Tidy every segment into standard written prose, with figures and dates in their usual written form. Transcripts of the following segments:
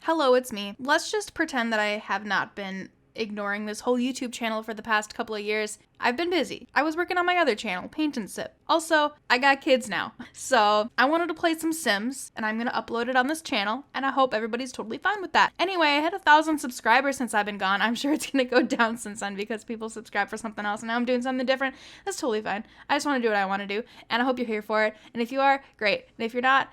Hello, it's me. Let's just pretend that I have not been ignoring this whole YouTube channel for the past couple of years. I've been busy. I was working on my other channel, Paint and Sip. Also, I got kids now. So I wanted to play some Sims, and I'm gonna upload it on this channel, and I hope everybody's totally fine with that. Anyway, I had 1,000 subscribers since I've been gone. I'm sure it's gonna go down since then because people subscribe for something else, and now I'm doing something different. That's totally fine. I just want to do what I want to do, and I hope you're here for it. And if you are, great. And if you're not,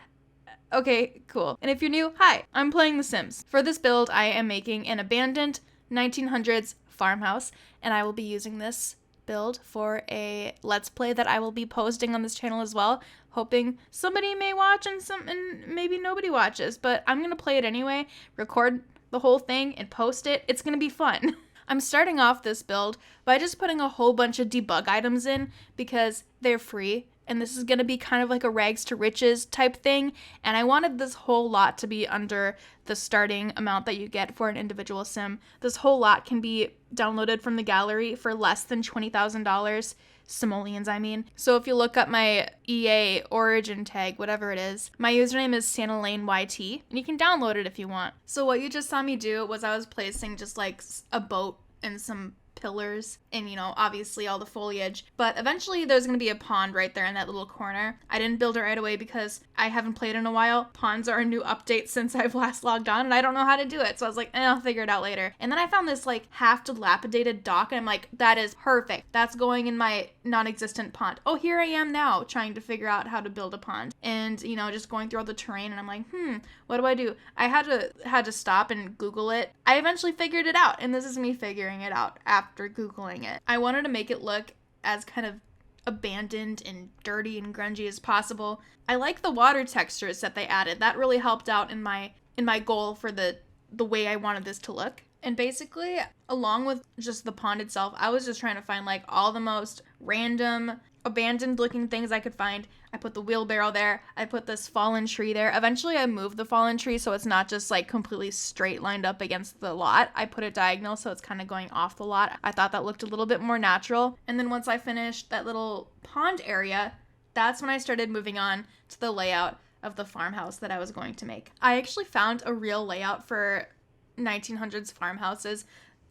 okay, cool. And if you're new, hi, I'm playing The Sims. For this build, I am making an abandoned 1900s farmhouse, and I will be using this build for a let's play that I will be posting on this channel as well, hoping somebody may watch and maybe nobody watches, but I'm gonna play it anyway, record the whole thing and post it. It's gonna be fun. I'm starting off this build by just putting a whole bunch of debug items in because they're free. And this is going to be kind of like a rags to riches type thing. And I wanted this whole lot to be under the starting amount that you get for an individual sim. This whole lot can be downloaded from the gallery for less than $20,000. Simoleons, I mean. So if you look up my EA origin tag, whatever it is, my username is siennalaineYT. And you can download it if you want. So what you just saw me do was I was placing just like a boat and some pillars and, you know, obviously all the foliage, but eventually there's going to be a pond right there in that little corner. I didn't build it right away because I haven't played in a while. Ponds are a new update since I've last logged on and I don't know how to do it, so I was like, I'll figure it out later. And then I found this like half dilapidated dock and I'm like, that is perfect. That's going in my non-existent pond. Oh, here I am now trying to figure out how to build a pond and, you know, just going through all the terrain and I'm like, what do I do? I had to stop and Google it. I eventually figured it out, and this is me figuring it out after Googling it. I wanted to make it look as kind of abandoned and dirty and grungy as possible. I like the water textures that they added. That really helped out in my goal for the way I wanted this to look. And basically, along with just the pond itself, I was just trying to find like all the most random abandoned looking things I could find. I put the wheelbarrow there. I put this fallen tree there. Eventually I moved the fallen tree so it's not just like completely straight lined up against the lot. I put it diagonal so it's kind of going off the lot. I thought that looked a little bit more natural. And then once I finished that little pond area, that's when I started moving on to the layout of the farmhouse that I was going to make. I actually found a real layout for 1900s farmhouses.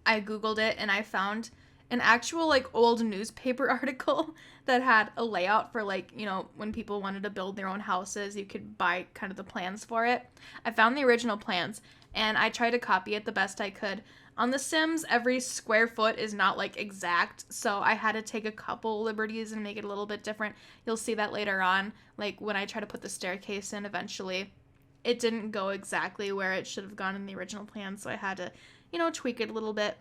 I Googled it and I found an actual like old newspaper article that had a layout for like, you know, when people wanted to build their own houses, you could buy kind of the plans for it. I found the original plans and I tried to copy it the best I could. On The Sims, every square foot is not like exact, so I had to take a couple liberties and make it a little bit different. You'll see that later on, like when I try to put the staircase in eventually. It didn't go exactly where it should have gone in the original plan, so I had to, you know, tweak it a little bit.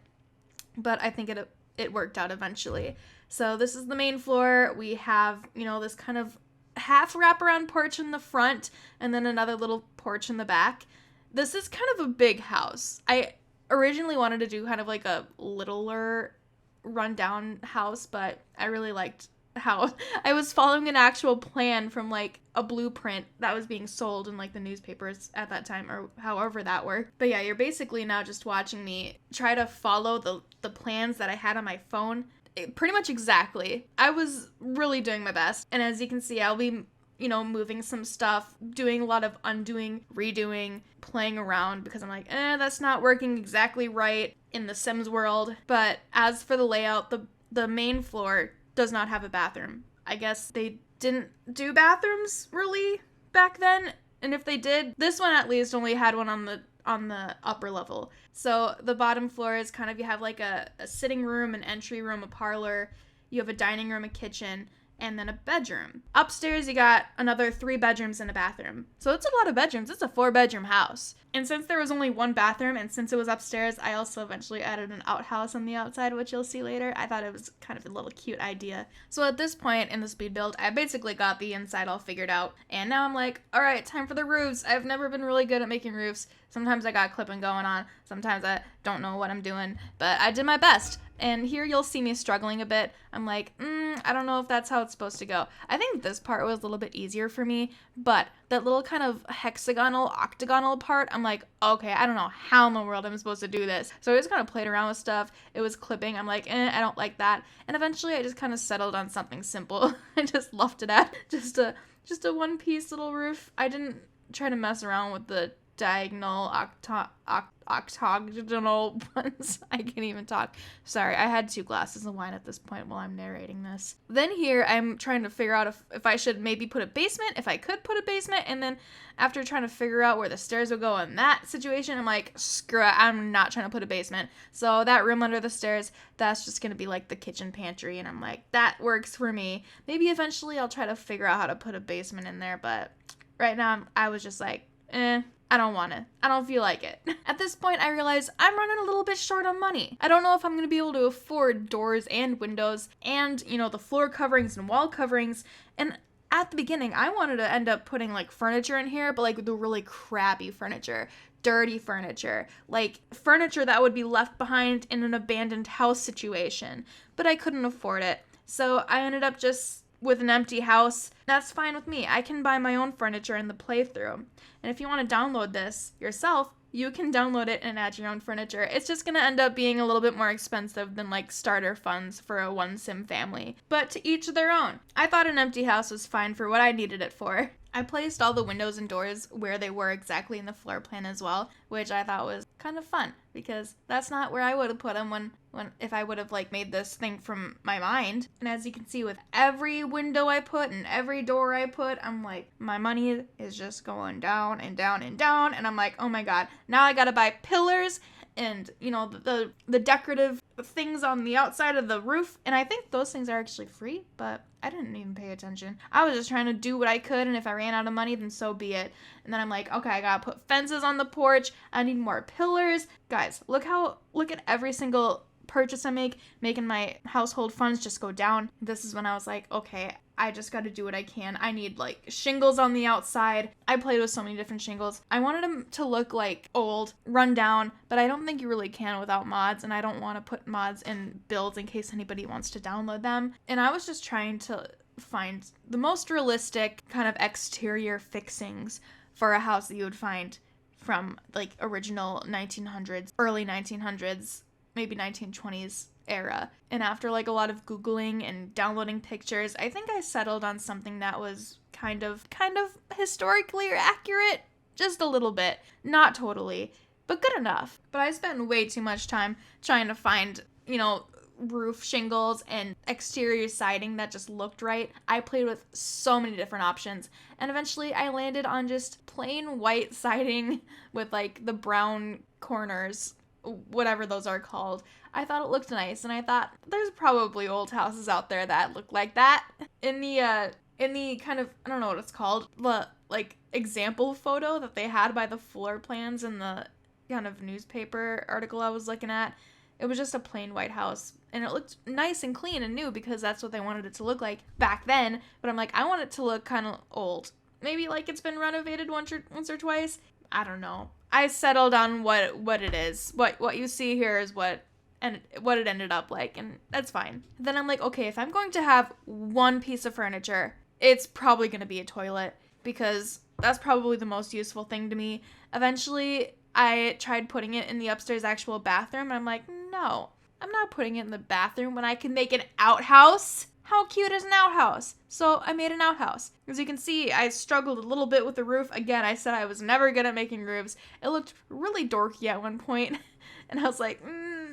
But I think it worked out eventually. So this is the main floor. We have, you know, this kind of half wraparound porch in the front and then another little porch in the back. This is kind of a big house. I originally wanted to do kind of like a littler rundown house, but I really liked how I was following an actual plan from like a blueprint that was being sold in like the newspapers at that time, or however that worked. But yeah, you're basically now just watching me try to follow the plans that I had on my phone. Pretty much exactly. I was really doing my best. And as you can see, I'll be, you know, moving some stuff, doing a lot of undoing, redoing, playing around because I'm like, that's not working exactly right in the Sims world. But as for the layout, the main floor does not have a bathroom. I guess they didn't do bathrooms really back then, and if they did, this one at least only had one on the upper level. So the bottom floor is kind of, you have like a sitting room, an entry room, a parlor, you have a dining room, a kitchen, and then a bedroom. Upstairs, you got another 3 bedrooms and a bathroom. So it's a lot of bedrooms. It's a 4-bedroom house. And since there was only 1 bathroom, and since it was upstairs, I also eventually added an outhouse on the outside, which you'll see later. I thought it was kind of a little cute idea. So at this point in the speed build, I basically got the inside all figured out. And now I'm like, all right, time for the roofs. I've never been really good at making roofs. Sometimes I got clipping going on. Sometimes I don't know what I'm doing, but I did my best. And here you'll see me struggling a bit. I'm like, I don't know if that's how it's supposed to go. I think this part was a little bit easier for me, but that little kind of hexagonal, octagonal part, I'm like, okay, I don't know how in the world I'm supposed to do this. So I just kind of played around with stuff. It was clipping. I'm like, I don't like that. And eventually I just kind of settled on something simple. I just left it at just a one-piece little roof. I didn't try to mess around with the diagonal octagonal ones. I can't even talk. Sorry, I had 2 glasses of wine at this point while I'm narrating this. Then here, I'm trying to figure out if I should maybe put a basement, if I could put a basement, and then after trying to figure out where the stairs would go in that situation, I'm like, screw it, I'm not trying to put a basement. So that room under the stairs, that's just gonna be like the kitchen pantry, and I'm like, that works for me. Maybe eventually I'll try to figure out how to put a basement in there, but right now I was just like, I don't want it. I don't feel like it. At this point, I realize I'm running a little bit short on money. I don't know if I'm going to be able to afford doors and windows and, you know, the floor coverings and wall coverings. And at the beginning, I wanted to end up putting like furniture in here, but like the really crappy furniture, dirty furniture, like furniture that would be left behind in an abandoned house situation. But I couldn't afford it. So I ended up just with an empty house. That's fine with me. I can buy my own furniture in the playthrough. And if you want to download this yourself, you can download it and add your own furniture. It's just going to end up being a little bit more expensive than like starter funds for a 1 sim family. But to each their own. I thought an empty house was fine for what I needed it for. I placed all the windows and doors where they were exactly in the floor plan as well, which I thought was kind of fun because that's not where I would have put them when if I would have like made this thing from my mind. And as you can see, with every window I put and every door I put, I'm like, my money is just going down and down and down, and I'm like, oh my god, now I gotta buy pillars and, you know, the decorative things on the outside of the roof. And I think those things are actually free, but I didn't even pay attention. I was just trying to do what I could, and if I ran out of money, then so be it. And then I'm like, okay, I gotta put fences on the porch. I need more pillars. Guys, look at every single purchase I make, making my household funds just go down. This is when I was like, okay, I just got to do what I can. I need like shingles on the outside. I played with so many different shingles. I wanted them to look like old, run down, but I don't think you really can without mods, and I don't want to put mods in builds in case anybody wants to download them. And I was just trying to find the most realistic kind of exterior fixings for a house that you would find from like original 1900s, early 1900s, maybe 1920s era. And after like a lot of Googling and downloading pictures, I think I settled on something that was kind of historically accurate, just a little bit, not totally, but good enough. But I spent way too much time trying to find, you know, roof shingles and exterior siding that just looked right. I played with so many different options, and eventually I landed on just plain white siding with like the brown corners, whatever those are called. I thought it looked nice, and I thought there's probably old houses out there that look like that. In the kind of, I don't know what it's called, the like example photo that they had by the floor plans in the kind of newspaper article I was looking at, it was just a plain white house, and it looked nice and clean and new because that's what they wanted it to look like back then. But I'm like, I want it to look kind of old, maybe like it's been renovated once or twice. I don't know. I settled on what it is. What you see here is what it ended up like, and that's fine. Then I'm like, okay, if I'm going to have one piece of furniture, it's probably going to be a toilet because that's probably the most useful thing to me. Eventually, I tried putting it in the upstairs actual bathroom, and I'm like, no, I'm not putting it in the bathroom when I can make an outhouse. How cute is an outhouse? So I made an outhouse. As you can see, I struggled a little bit with the roof. Again, I said I was never good at making roofs. It looked really dorky at one point, and I was like,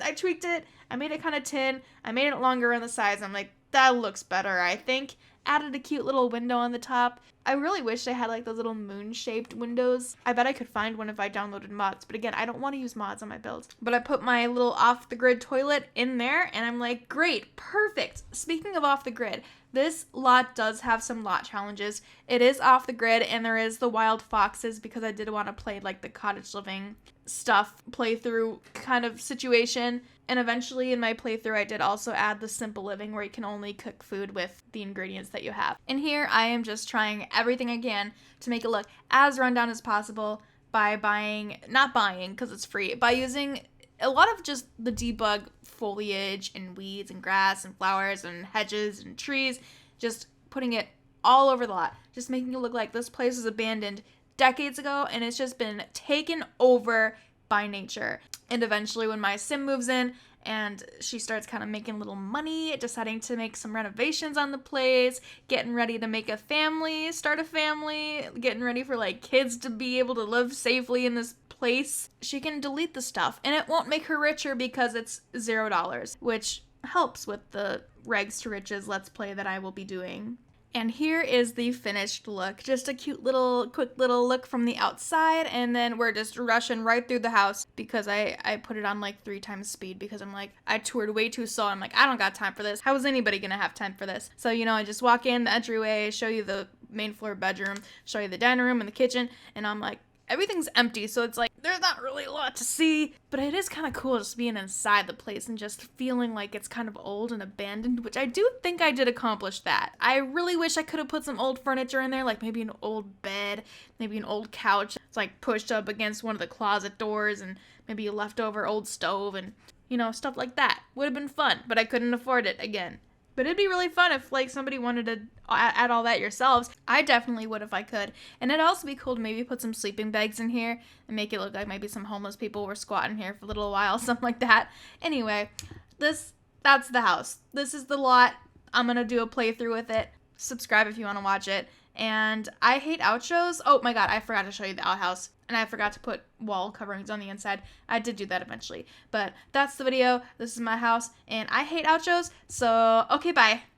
I tweaked it. I made it kind of tin. I made it longer on the sides. I'm like, that looks better, I think. Added a cute little window on the top. I really wish I had like those little moon-shaped windows. I bet I could find one if I downloaded mods, but again, I don't want to use mods on my builds. But I put my little off-the-grid toilet in there, and I'm like, great, perfect. Speaking of off-the-grid, this lot does have some lot challenges. It is off the grid, and there is the wild foxes because I did want to play like the cottage living stuff playthrough kind of situation. And eventually in my playthrough, I did also add the simple living where you can only cook food with the ingredients that you have. And here I am just trying everything I can to make it look as rundown as possible by not buying because it's free, by using a lot of just the debug foliage and weeds and grass and flowers and hedges and trees, just putting it all over the lot, just making it look like this place was abandoned decades ago and it's just been taken over by nature. And eventually when my sim moves in and she starts kind of making a little money, deciding to make some renovations on the place, getting ready to make a family, start a family, getting ready for like kids to be able to live safely in this place. She can delete the stuff and it won't make her richer because it's $0, which helps with the Rags to Riches Let's Play that I will be doing. And here is the finished look. Just a quick little look from the outside, and then we're just rushing right through the house because I put it on like 3 times speed because I'm like, I toured way too slow. I'm like, I don't got time for this. How is anybody gonna have time for this? So, you know, I just walk in the entryway, show you the main floor bedroom, show you the dining room and the kitchen, and I'm like, everything's empty, so it's like, there's not really a lot to see, but it is kind of cool just being inside the place and just feeling like it's kind of old and abandoned, which I do think I did accomplish that. I really wish I could have put some old furniture in there, like maybe an old bed, maybe an old couch. It's like pushed up against one of the closet doors, and maybe a leftover old stove, and, you know, stuff like that. Would have been fun, but I couldn't afford it again. But it'd be really fun if, like, somebody wanted to add all that yourselves. I definitely would if I could. And it'd also be cool to maybe put some sleeping bags in here and make it look like maybe some homeless people were squatting here for a little while, something like that. Anyway, that's the house. This is the lot. I'm gonna do a playthrough with it. Subscribe if you want to watch it. And I hate outros. Oh my god, I forgot to show you the outhouse. And I forgot to put wall coverings on the inside. I did do that eventually. But that's the video. This is my house. And I hate outros. So, okay, bye.